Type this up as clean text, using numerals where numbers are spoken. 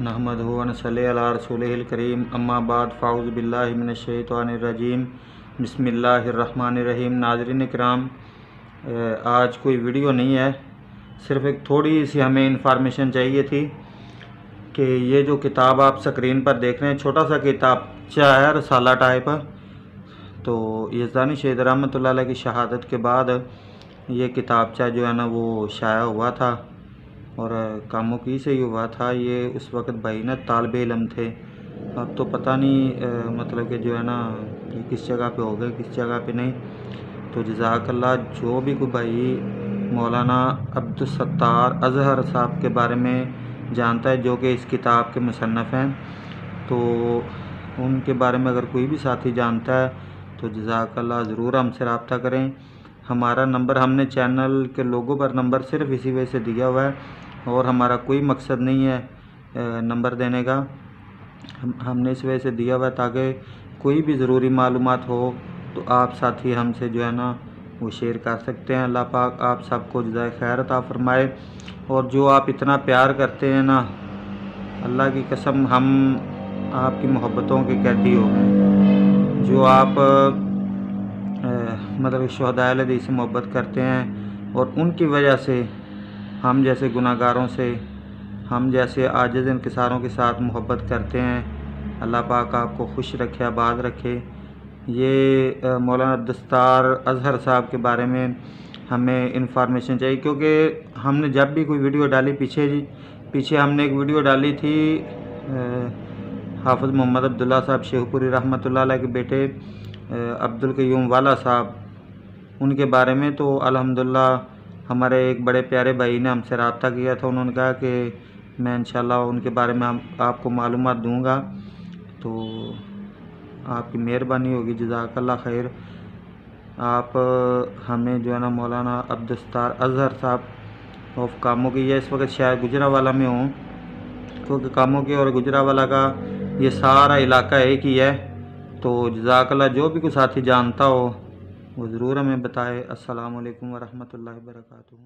नहमदुहु व नसल्ली अला रसूलिहिल करीम अम्मा बाद फ़ाऊज़ु बिल्लाहि मिनश शैतानिर रजीम बिस्मिल्लाहिर्रहमानिर्रहीम। नाज़रीन इकराम, आज कोई वीडियो नहीं है, सिर्फ़ एक थोड़ी सी हमें इंफॉर्मेशन चाहिए थी कि ये जो किताब आप स्क्रीन पर देख रहे हैं, छोटा सा किताबचा है रसाला टाइप। तो यज़दानी शहीद रहमतुल्लाह अलैह की शहादत के बाद ये किताबचा जो है ना वो शाया हुआ था और कामोकी से ही हुआ था। ये उस वक़्त भाई ना तालिब इल्म थे, अब तो पता नहीं मतलब कि जो है ना ये किस जगह पे हो गए किस जगह पे नहीं। तो जज़ाकल्लाह, जो भी कोई भाई मौलाना अब्दुल सत्तार अज़हर साहब के बारे में जानता है, जो कि इस किताब के मुसन्नफ़ हैं, तो उनके बारे में अगर कोई भी साथी जानता है तो जज़ाकल्लाह ज़रूर हमसे रब्ता करें। हमारा नंबर हमने चैनल के लोगों पर नंबर सिर्फ़ इसी वजह से दिया हुआ है और हमारा कोई मकसद नहीं है नंबर देने का। हमने इस वजह से दिया हुआ है ताकि कोई भी ज़रूरी मालूमात हो तो आप साथी हमसे जो है ना वो शेयर कर सकते हैं। अल्लाह पाक आप सबको जज़ाए खैर अता फ़रमाए। और जो आप इतना प्यार करते हैं ना, अल्लाह की कसम हम आपकी मोहब्बतों के कैदी हो गए। जो आप मतलब शुहदाए हदीस से मोहब्बत करते हैं और उनकी वजह से हम जैसे गुनाहगारों से, हम जैसे आजिज़ इंकिसारों के साथ मोहब्बत करते हैं। अल्लाह पाक आपको खुश रखे, आबाद रखे। ये मौलाना अब्दुल सत्तार अज़हर साहब के बारे में हमें इंफॉर्मेशन चाहिए, क्योंकि हमने जब भी कोई वीडियो डाली, पीछे हमने एक वीडियो डाली थी हाफ़िज़ मोहम्मद अब्दुल्ला साहब शेखपुरी रहमतुल्लाह अलैह के बेटे अब्दुल क़य्यूम वाला साहब, उनके बारे में। तो अल्हम्दुलिल्लाह हमारे एक बड़े प्यारे भाई ने हमसे रब्ता किया था, उन्होंने कहा कि मैं इंशाल्लाह उनके बारे में आपको मालूमात दूंगा, तो आपकी मेहरबानी होगी, जज़ाकल्लाह खैर। आप हमें जो है ना मौलाना अब्दुल सत्तार अज़हर साहब ऑफ कामोकी, इस वक्त शायद गुजरावाला में हूँ, क्योंकि कामोकी और गुजरावाला का ये सारा इलाका एक ही है। तो जज़ाकल्लाह, जो भी कोई साथी जानता हो वो ज़रूर हमें बताए। अस्सलामु अलैकुम व रहमतुल्लाहि व बरकातुहू।